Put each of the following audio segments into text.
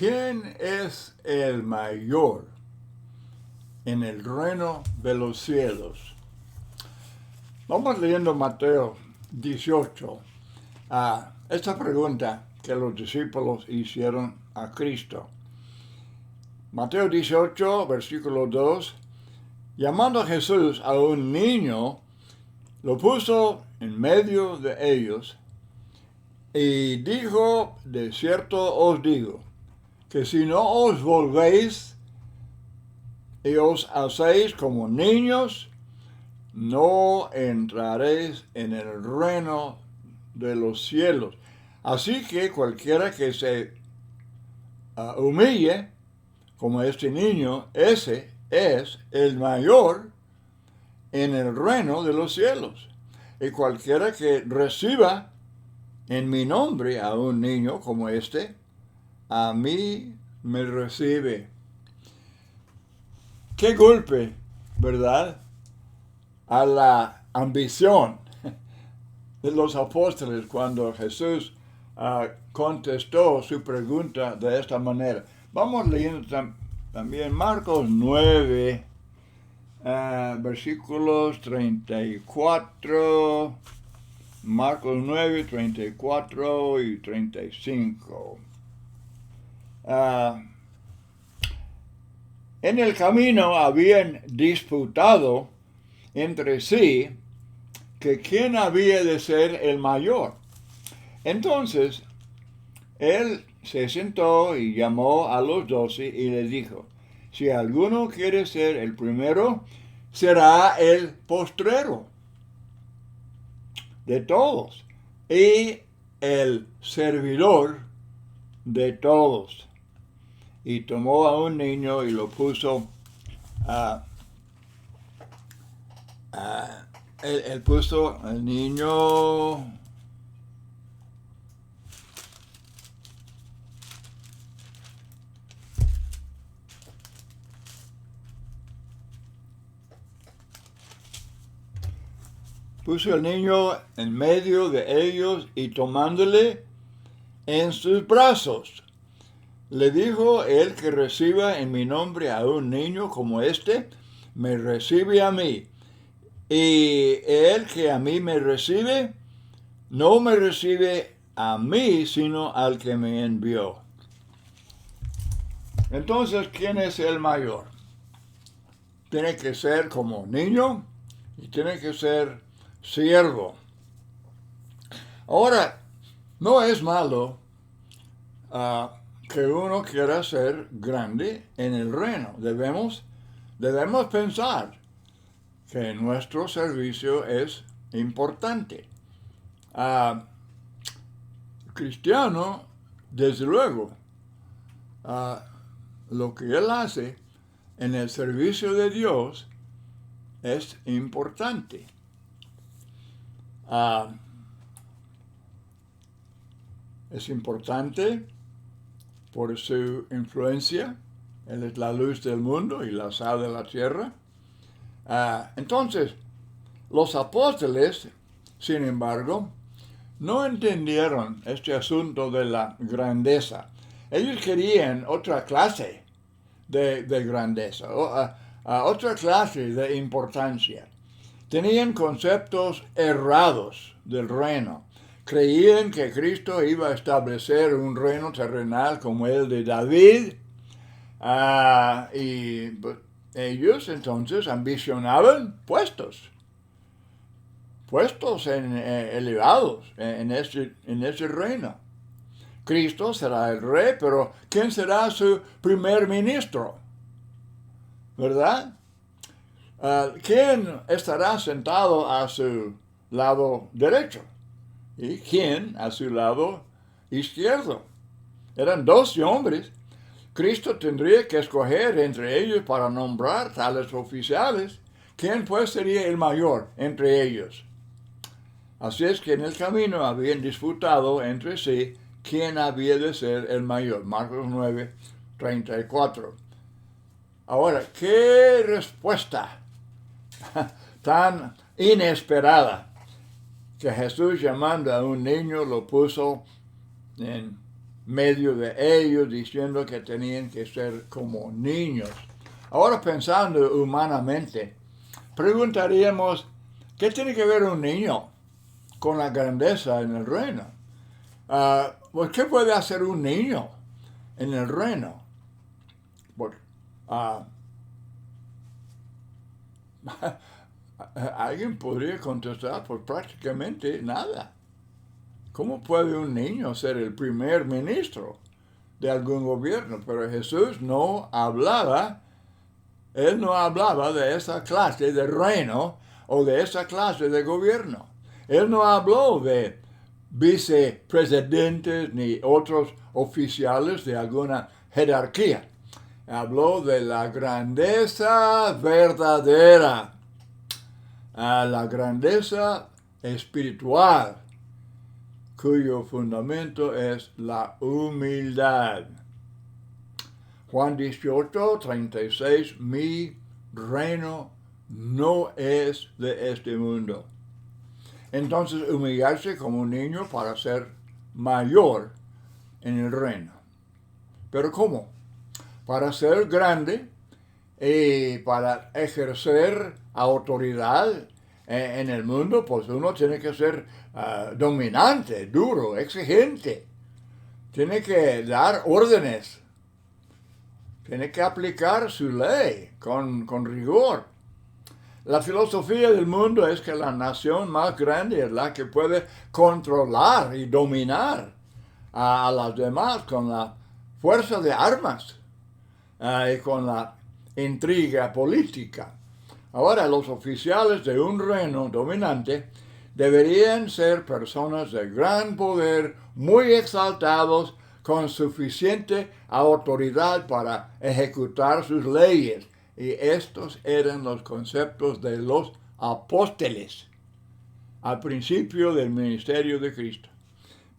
¿Quién es el mayor en el reino de los cielos? Vamos leyendo Mateo 18. Esta pregunta que los discípulos hicieron a Cristo. Mateo 18, versículo 2. Llamando a Jesús a un niño, lo puso en medio de ellos y dijo: de cierto os digo, que si no os volvéis y os hacéis como niños, no entraréis en el reino de los cielos. Así que cualquiera que se humille como este niño, ese es el mayor en el reino de los cielos. Y cualquiera que reciba en mi nombre a un niño como este, a mí me recibe. Qué golpe, ¿verdad?, a la ambición de los apóstoles cuando Jesús contestó su pregunta de esta manera. Vamos leyendo también Marcos 9, versículos 34, Marcos 9, 34 y 35. En el camino habían disputado entre sí que quién había de ser el mayor. Entonces, él se sentó y llamó a los 12 y les dijo: si alguno quiere ser el primero, será el postrero de todos y el servidor de todos. Y tomó a un niño y lo puso él puso al niño en medio de ellos y tomándole en sus brazos, le dijo: el que reciba en mi nombre a un niño como este, me recibe a mí. Y el que a mí me recibe, no me recibe a mí, sino al que me envió. Entonces, ¿quién es el mayor? Tiene que ser como niño y tiene que ser siervo. Ahora, no es malo que uno quiera ser grande en el reino. Debemos pensar que nuestro servicio es importante. Cristiano, desde luego, lo que él hace en el servicio de Dios es importante. Es importante por su influencia. Él es la luz del mundo y la sal de la tierra. Entonces, los apóstoles, sin embargo, no entendieron este asunto de la grandeza. Ellos querían otra clase de grandeza, otra clase de importancia. Tenían conceptos errados del reino. Creían que Cristo iba a establecer un reino terrenal como el de David, y ellos entonces ambicionaban puestos elevados en ese reino. Cristo será el rey, pero ¿quién será su primer ministro? ¿Verdad? ¿Quién estará sentado a su lado derecho? ¿Y quién a su lado izquierdo? Eran 12 hombres. Cristo tendría que escoger entre ellos para nombrar tales oficiales. ¿Quién pues sería el mayor entre ellos? Así es que en el camino habían disputado entre sí quién había de ser el mayor. Marcos 9, 34. Ahora, ¿qué respuesta tan inesperada? Que Jesús, llamando a un niño, lo puso en medio de ellos, diciendo que tenían que ser como niños. Ahora pensando humanamente, preguntaríamos, ¿qué tiene que ver un niño con la grandeza en el reino? Pues, ¿qué puede hacer un niño en el reino? Pues, alguien podría contestar, pues prácticamente nada. ¿Cómo puede un niño ser el primer ministro de algún gobierno? Pero Jesús no hablaba, él no hablaba de esa clase de reino o de esa clase de gobierno. Él no habló de vicepresidentes ni otros oficiales de alguna jerarquía. Habló de la grandeza verdadera, la grandeza espiritual, cuyo fundamento es la humildad. Juan 18, 36, mi reino no es de este mundo. Entonces, humillarse como un niño para ser mayor en el reino. ¿Pero cómo? Para ser grande y para ejercer autoridad en el mundo, pues uno tiene que ser dominante, duro, exigente. Tiene que dar órdenes. Tiene que aplicar su ley con rigor. La filosofía del mundo es que la nación más grande es la que puede controlar y dominar a las demás con la fuerza de armas y con la intriga política. Ahora, los oficiales de un reino dominante deberían ser personas de gran poder, muy exaltados, con suficiente autoridad para ejecutar sus leyes. Y estos eran los conceptos de los apóstoles al principio del ministerio de Cristo.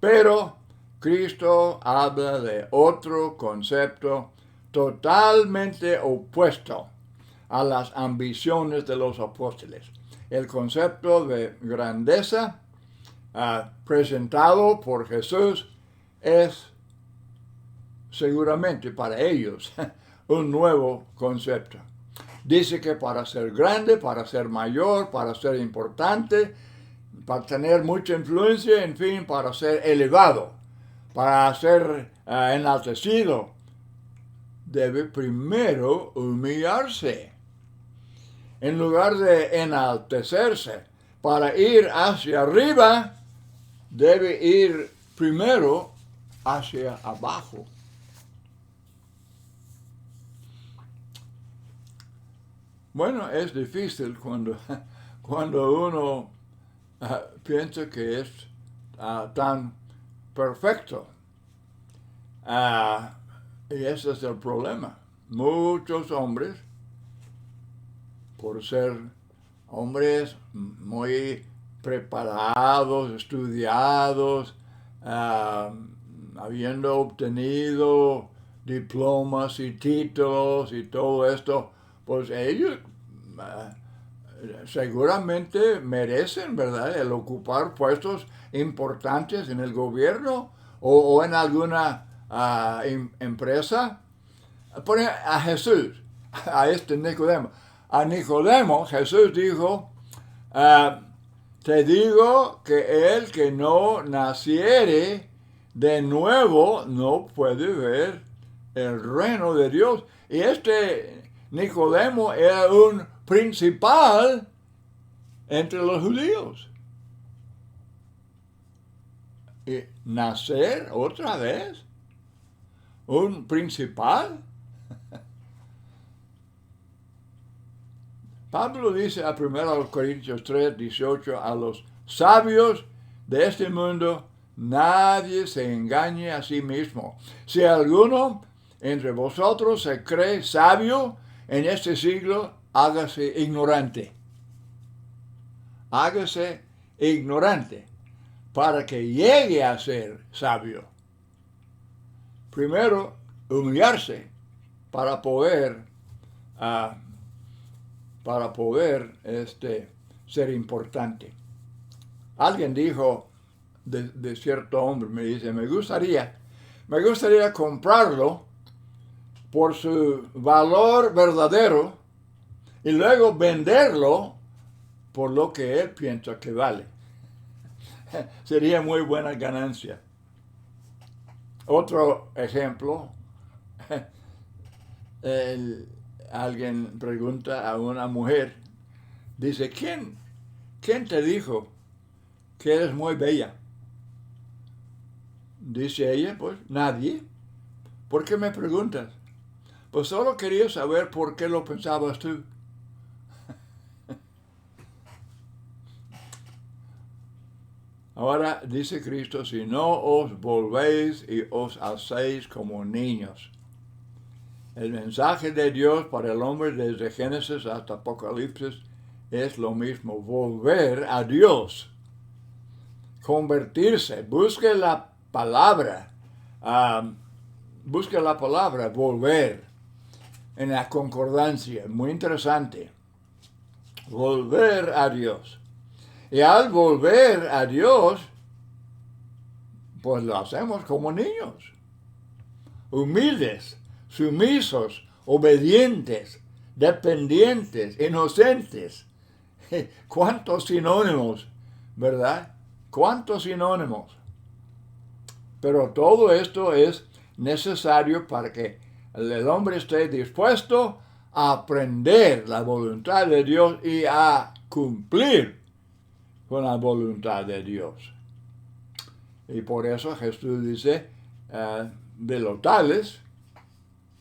Pero Cristo habla de otro concepto totalmente opuesto a las ambiciones de los apóstoles. El concepto de grandeza presentado por Jesús es seguramente para ellos un nuevo concepto. Dice que para ser grande, para ser mayor, para ser importante, para tener mucha influencia, en fin, para ser elevado, para ser enaltecido, debe primero humillarse. En lugar de enaltecerse para ir hacia arriba, debe ir primero hacia abajo. Bueno, es difícil cuando uno piensa que es tan perfecto. Y ese es el problema. Muchos hombres, por ser hombres muy preparados, estudiados, habiendo obtenido diplomas y títulos y todo esto, pues ellos seguramente merecen, ¿verdad?, el ocupar puestos importantes en el gobierno o en alguna empresa. Pone a Jesús, a este Nicodemo. A Nicodemo Jesús dijo, te digo que el que no naciere de nuevo no puede ver el reino de Dios. Y este Nicodemo era un principal entre los judíos. ¿Y nacer otra vez? ¿Un principal? Pablo dice a 1 Corintios 3, 18, a los sabios de este mundo, nadie se engañe a sí mismo. Si alguno entre vosotros se cree sabio en este siglo, hágase ignorante. Hágase ignorante para que llegue a ser sabio. Primero, humillarse para poder ser importante. Alguien dijo de cierto hombre, me dice, me me gustaría comprarlo por su valor verdadero y luego venderlo por lo que él piensa que vale. Sería muy buena ganancia. Otro ejemplo, alguien pregunta a una mujer, dice, ¿quién te dijo que eres muy bella? Dice ella, pues nadie. ¿Por qué me preguntas? Pues solo quería saber por qué lo pensabas tú. Ahora dice Cristo, si no os volvéis y os hacéis como niños. El mensaje de Dios para el hombre desde Génesis hasta Apocalipsis es lo mismo, volver a Dios, convertirse, busque la palabra, volver en la concordancia, muy interesante, volver a Dios. Y al volver a Dios, pues lo hacemos como niños, humildes, sumisos, obedientes, dependientes, inocentes. ¿Cuántos sinónimos, verdad? ¿Cuántos sinónimos? Pero todo esto es necesario para que el hombre esté dispuesto a aprender la voluntad de Dios y a cumplir con la voluntad de Dios. Y por eso Jesús dice, de los tales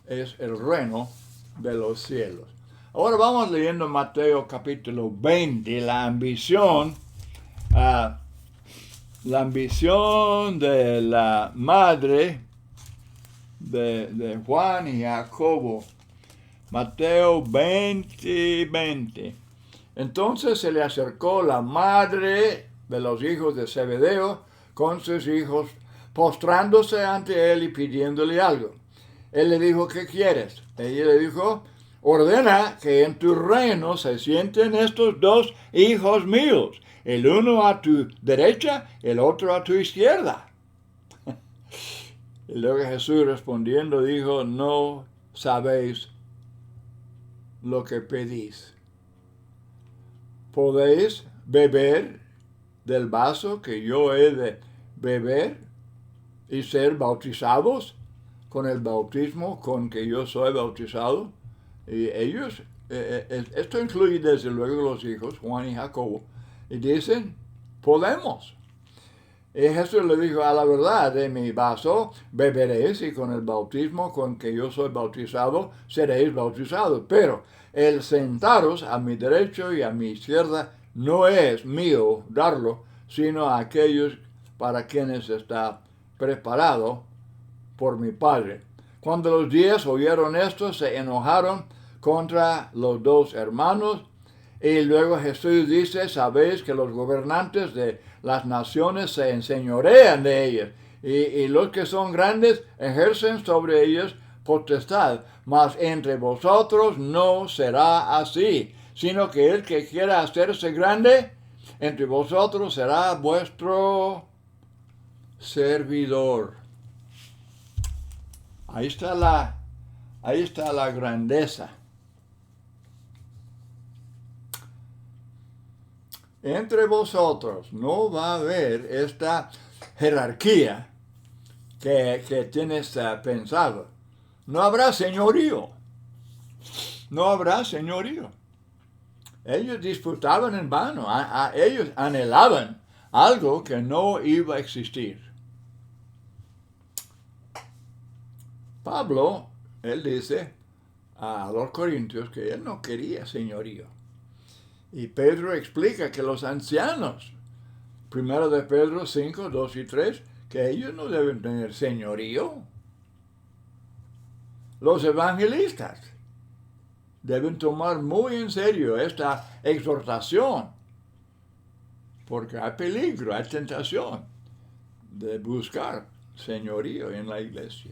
es el reino de los cielos. Ahora vamos leyendo Mateo capítulo 20, la ambición de la madre de Juan y Jacobo. Mateo 20. Entonces se le acercó la madre de los hijos de Zebedeo con sus hijos, postrándose ante él y pidiéndole algo. Él le dijo, ¿qué quieres? Ella le dijo, ordena que en tu reino se sienten estos dos hijos míos, el uno a tu derecha, el otro a tu izquierda. Y luego Jesús respondiendo dijo, no sabéis lo que pedís. ¿Podéis beber del vaso que yo he de beber y ser bautizados con el bautismo con que yo soy bautizado? Y ellos, esto incluye desde luego los hijos, Juan y Jacobo, y dicen, podemos. Y Jesús le dijo, a la verdad, de mi vaso beberéis y con el bautismo con que yo soy bautizado seréis bautizados. Pero el sentaros a mi derecha y a mi izquierda no es mío darlo, sino a aquellos para quienes está preparado por mi Padre. Cuando los 10 oyeron esto, se enojaron contra los dos hermanos. Y luego Jesús dice, sabéis que los gobernantes de las naciones se enseñorean de ellas, y los que son grandes ejercen sobre ellos potestad, mas entre vosotros no será así, sino que el que quiera hacerse grande entre vosotros será vuestro servidor. Ahí está la grandeza. Entre vosotros no va a haber esta jerarquía que tienes pensado. No habrá señorío. No habrá señorío. Ellos disputaban en vano. Ellos anhelaban algo que no iba a existir. Pablo, él dice a los corintios que él no quería señorío. Y Pedro explica que los ancianos, primero de Pedro 5, 2 y 3, que ellos no deben tener señorío. Los evangelistas deben tomar muy en serio esta exhortación, porque hay peligro, hay tentación de buscar señorío en la iglesia.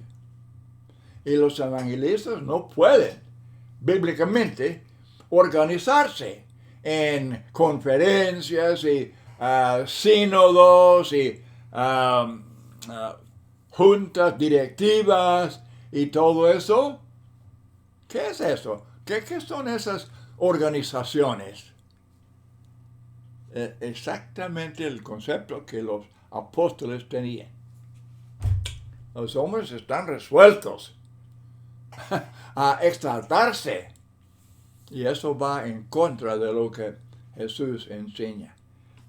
Y los evangelistas no pueden, bíblicamente, organizarse en conferencias y sínodos y juntas directivas y todo eso. ¿Qué es eso? ¿Qué son esas organizaciones? Exactamente el concepto que los apóstoles tenían. Los hombres están resueltos a exaltarse. Y eso va en contra de lo que Jesús enseña.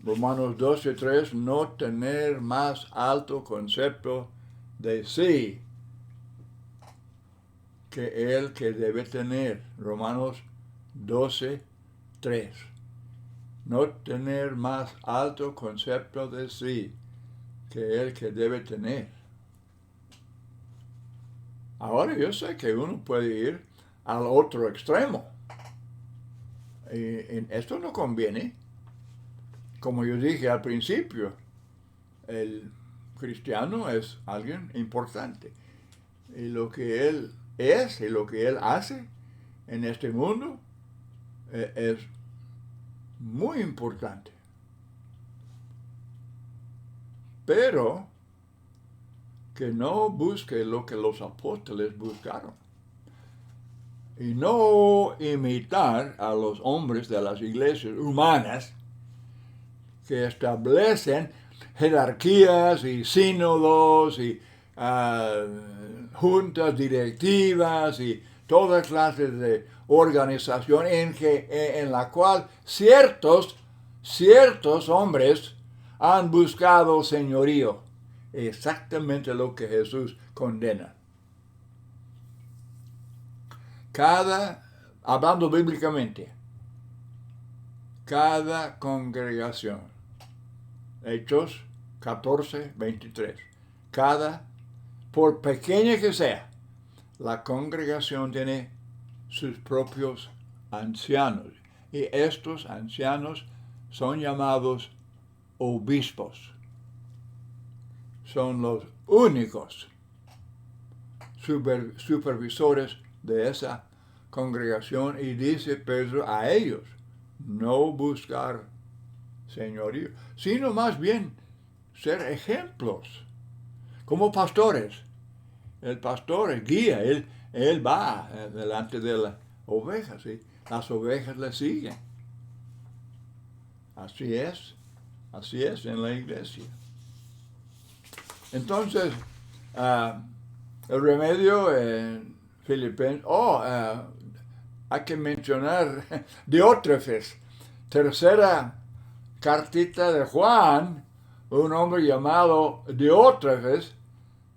Romanos 12:3, no tener más alto concepto de sí que el que debe tener. Romanos 12:3. No tener más alto concepto de sí que el que debe tener. Ahora yo sé que uno puede ir al otro extremo. Y esto no conviene. Como yo dije al principio, el cristiano es alguien importante. Y lo que él es y lo que él hace en este mundo es muy importante. Pero que no busque lo que los apóstoles buscaron. Y no imitar a los hombres de las iglesias humanas que establecen jerarquías y sínodos y juntas directivas y todas clases de organización en la cual ciertos hombres han buscado señorío. Exactamente lo que Jesús condena. Hablando bíblicamente, cada congregación, Hechos 14:23, por pequeña que sea, la congregación tiene sus propios ancianos. Y estos ancianos son llamados obispos. Son los únicos supervisores de esa congregación, y dice Pedro a ellos, no buscar señorío, sino más bien ser ejemplos, como pastores. El pastor es guía, él va delante de las ovejas y las ovejas le siguen. Así es en la iglesia. Entonces, el remedio en Filipenses, hay que mencionar Diótrefes, tercera cartita de Juan, un hombre llamado Diótrefes.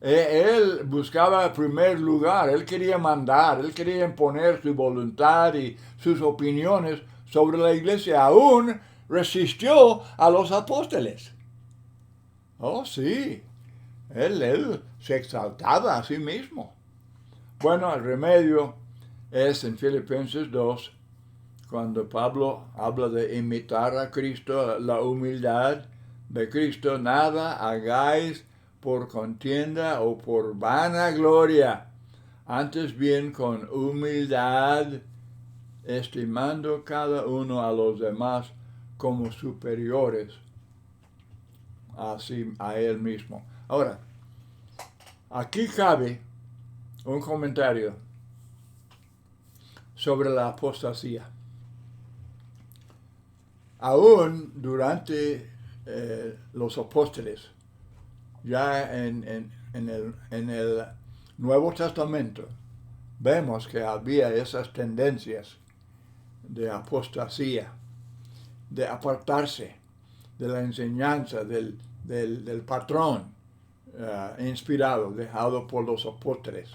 Él buscaba primer lugar, él quería mandar, él quería imponer su voluntad y sus opiniones sobre la iglesia. Aún resistió a los apóstoles. Oh, sí, él se exaltaba a sí mismo. Bueno, el remedio es en Filipenses 2, cuando Pablo habla de imitar a Cristo, la humildad de Cristo. Nada hagáis por contienda o por vanagloria, antes bien con humildad, estimando cada uno a los demás como superiores a él mismo. Ahora, aquí cabe un comentario sobre la apostasía. Aún durante los apóstoles, ya en el Nuevo Testamento, vemos que había esas tendencias de apostasía, de apartarse de la enseñanza del patrón inspirado, dejado por los apóstoles.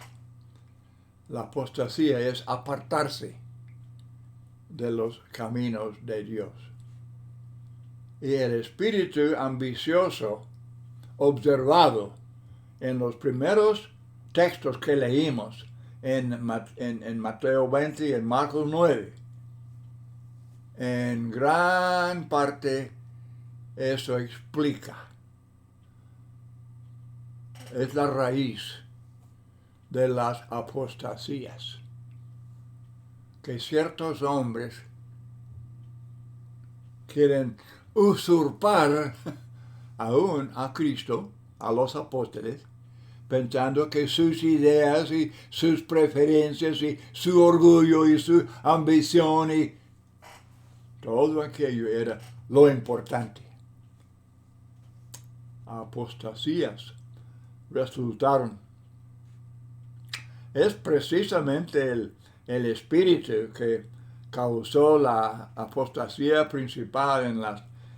La apostasía es apartarse de los caminos de Dios. Y el espíritu ambicioso observado en los primeros textos que leímos en Mateo 20 y en Marcos 9, en gran parte eso explica. Es la raíz de las apostasías, que ciertos hombres quieren usurpar aún a Cristo, a los apóstoles, pensando que sus ideas y sus preferencias y su orgullo y su ambición y todo aquello era lo importante. Apostasías resultaron. Es precisamente el espíritu que causó la apostasía principal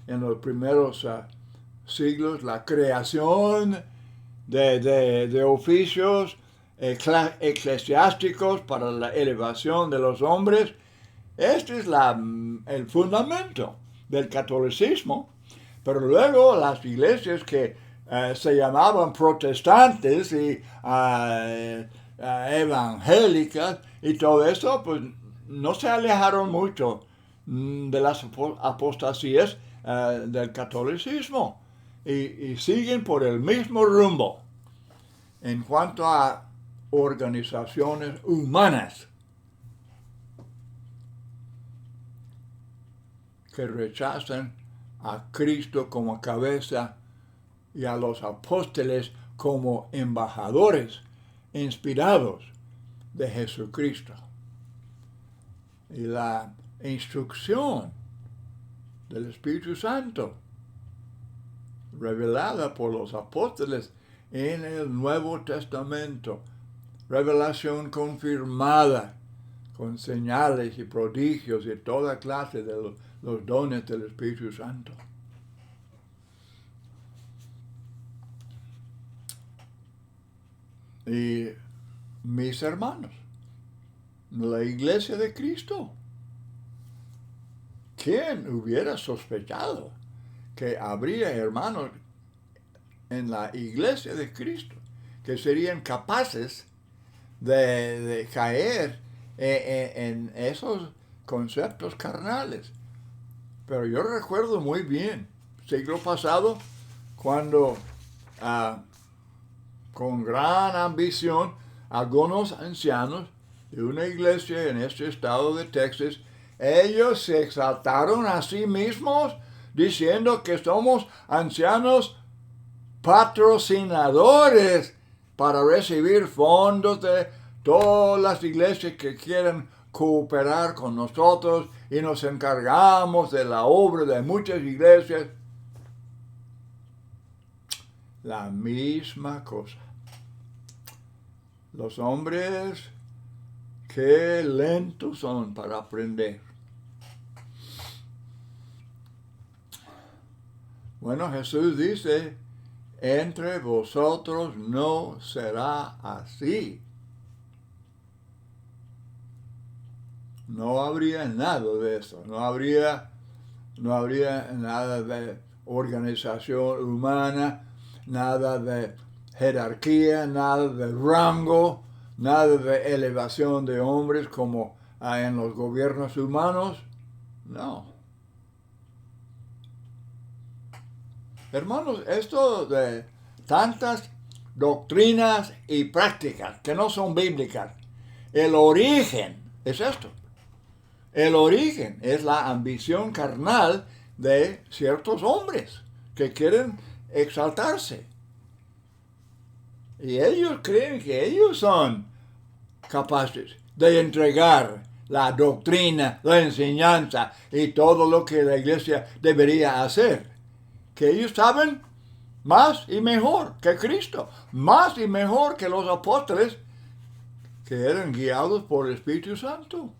en los primeros siglos, la creación de oficios eclesiásticos para la elevación de los hombres. Este es el fundamento del catolicismo. Pero luego las iglesias que se llamaban protestantes y evangélicas y todo eso, pues no se alejaron mucho de las apostasías del catolicismo y siguen por el mismo rumbo en cuanto a organizaciones humanas que rechazan a Cristo como cabeza y a los apóstoles como embajadores inspirados de Jesucristo. Y la instrucción del Espíritu Santo revelada por los apóstoles en el Nuevo Testamento, revelación confirmada con señales y prodigios y toda clase de los dones del Espíritu Santo. Y mis hermanos, la iglesia de Cristo, ¿quién hubiera sospechado que habría hermanos en la iglesia de Cristo que serían capaces de caer en esos conceptos carnales? Pero yo recuerdo muy bien, siglo pasado, cuando con gran ambición algunos ancianos de una iglesia en este estado de Texas, ellos se exaltaron a sí mismos diciendo que somos ancianos patrocinadores para recibir fondos de todas las iglesias que quieren cooperar con nosotros y nos encargamos de la obra de muchas iglesias. La misma cosa. Los hombres, qué lentos son para aprender. Bueno, Jesús dice, entre vosotros no será así. No habría nada de eso, no habría nada de organización humana, nada de jerarquía, nada de rango, nada de elevación de hombres como en los gobiernos humanos. No. Hermanos, esto de tantas doctrinas y prácticas que no son bíblicas, el origen es esto. El origen es la ambición carnal de ciertos hombres que quieren exaltarse. Y ellos creen que ellos son capaces de entregar la doctrina, la enseñanza y todo lo que la iglesia debería hacer. Que ellos saben más y mejor que Cristo, más y mejor que los apóstoles que eran guiados por el Espíritu Santo.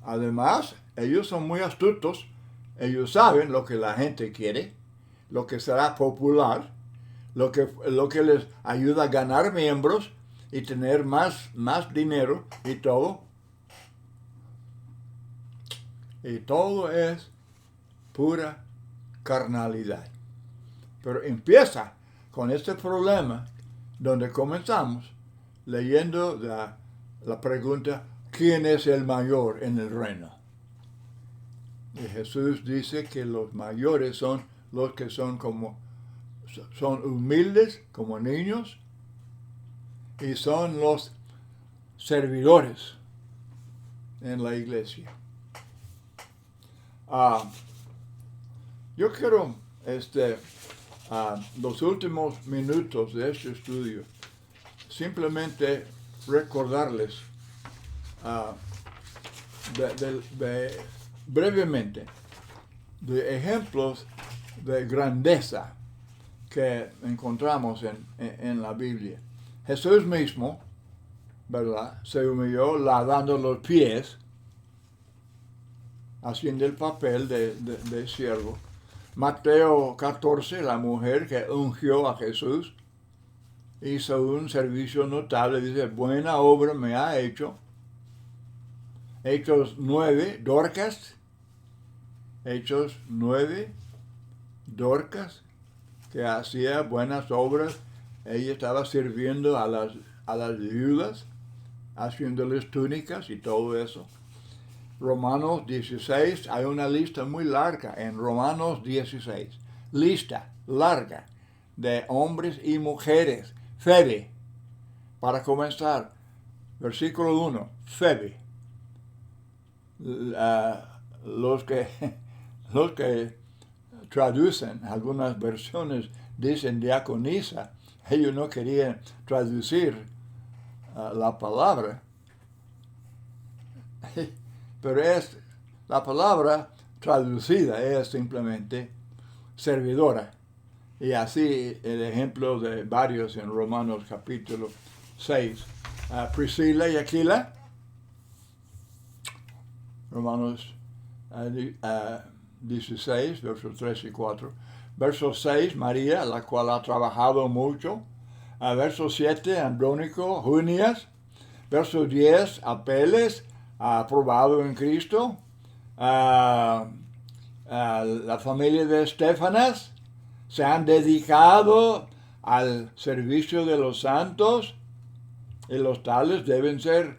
Además, ellos son muy astutos, ellos saben lo que la gente quiere, lo que será popular, lo que les ayuda a ganar miembros y tener más dinero y todo. Y todo es pura carnalidad. Pero empieza con este problema donde comenzamos leyendo la pregunta, ¿quién es el mayor en el reino? Y Jesús dice que los mayores son los que son humildes como niños y son los servidores en la iglesia. Yo quiero los últimos minutos de este estudio, simplemente recordarles brevemente de ejemplos de grandeza que encontramos en la Biblia. Jesús mismo, ¿verdad?, se humilló lavando los pies, haciendo el papel de siervo. Mateo 14, la mujer que ungió a Jesús, hizo un servicio notable, dice, buena obra me ha hecho. Hechos 9, Dorcas, que hacía buenas obras. Ella estaba sirviendo a las viudas, haciéndoles túnicas y todo eso. Romanos 16, hay una lista muy larga en Romanos 16, lista larga de hombres y mujeres. Febe, para comenzar, versículo 1, Febe. Los que traducen, algunas versiones dicen diaconisa, ellos no querían traducir la palabra, pero la palabra traducida es simplemente servidora. Y así el ejemplo de varios en Romanos capítulo 6. Priscila y Aquila, Romanos 16, versos 3 y 4. Verso 6, María, la cual ha trabajado mucho. Verso 7, Andrónico, Junias. Verso 10, Apeles, aprobado en Cristo. La familia de Estefanas se han dedicado al servicio de los santos, y los tales deben ser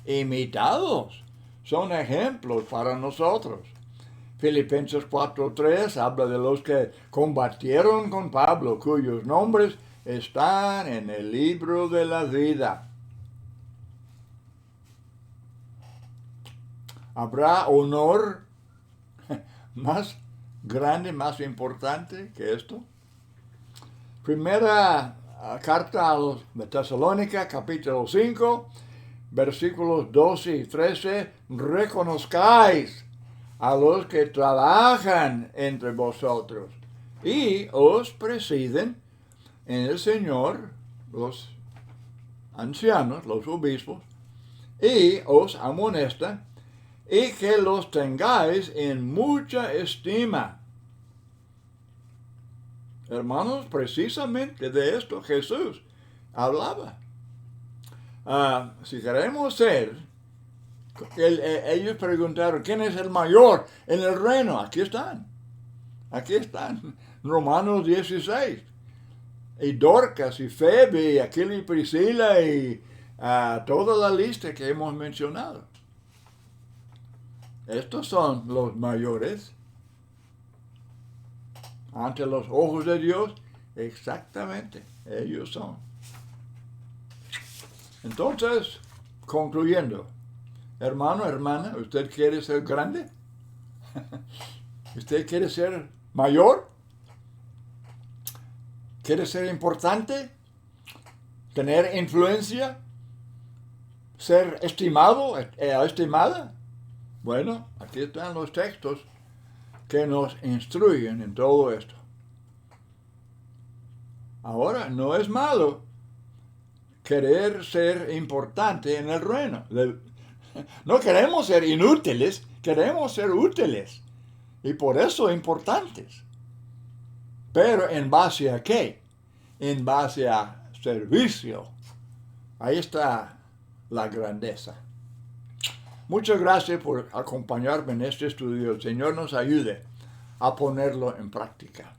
imitados. Son ejemplos para nosotros. Filipenses 4:3 habla de los que combatieron con Pablo, cuyos nombres están en el libro de la vida. ¿Habrá honor más grande, más importante que esto? Primera carta a los de Tesalónica, capítulo 5, versículos 12 y 13, reconozcáis a los que trabajan entre vosotros y os presiden en el Señor, los ancianos, los obispos, y os amonestan, y que los tengáis en mucha estima. Hermanos, precisamente de esto Jesús hablaba. Si queremos ser, ellos preguntaron, ¿quién es el mayor en el reino? Aquí están, Romanos 16. Y Dorcas, y Febe, y Aquila y Priscila, y toda la lista que hemos mencionado. Estos son los mayores ante los ojos de Dios. Exactamente, ellos son. Entonces, concluyendo, hermano, hermana, ¿usted quiere ser grande? ¿Usted quiere ser mayor? ¿Quiere ser importante? ¿Tener influencia? ¿Ser estimado, estimada? Bueno, aquí están los textos que nos instruyen en todo esto. Ahora, no es malo querer ser importante en el reino. No queremos ser inútiles, queremos ser útiles. Y por eso importantes. Pero ¿en base a qué? En base a servicio. Ahí está la grandeza. Muchas gracias por acompañarme en este estudio. El Señor nos ayude a ponerlo en práctica.